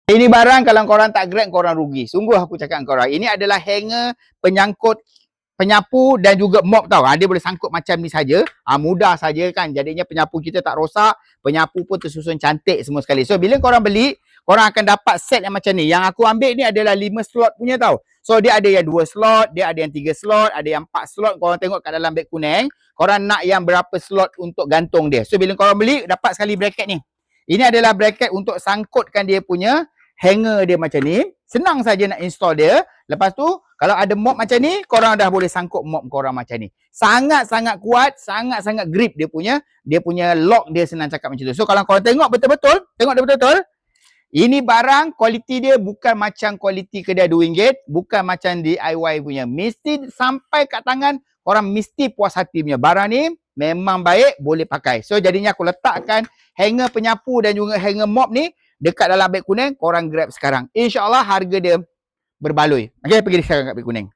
Ini barang kalau korang tak grab, korang rugi. Sungguh aku cakap dengan korang. Ini adalah hanger penyangkut penyapu dan juga mop tau. Dia boleh sangkut macam ni saja. Mudah saja kan. Jadinya penyapu kita tak rosak. Penyapu pun tersusun cantik semua sekali. So bila korang beli, korang akan dapat set yang macam ni. Yang aku ambil ni adalah 5 slot punya tau. So dia ada yang 2 slot, dia ada yang 3 slot, ada yang 4 slot. Korang tengok kat dalam beg kuning. Korang nak yang berapa slot untuk gantung dia. So bila korang beli, dapat sekali bracket ni. Ini adalah bracket untuk sangkutkan dia punya hanger dia macam ni. Senang saja nak install dia. Lepas tu kalau ada mop macam ni, korang dah boleh sangkut mop korang macam ni. Sangat-sangat kuat, sangat-sangat grip dia punya lock dia, senang cakap macam tu. So kalau korang tengok betul-betul, ini barang kualiti dia bukan macam kualiti kedai RM2, bukan macam DIY punya. Mesti sampai kat tangan korang mesti puas hati punya. Barang ni memang baik, boleh pakai. So jadinya aku letakkan hanger penyapu dan juga hanger mop ni dekat dalam beg kuning, korang grab sekarang. InsyaAllah harga dia berbaloi. Okay, pergi sekarang kat beg kuning.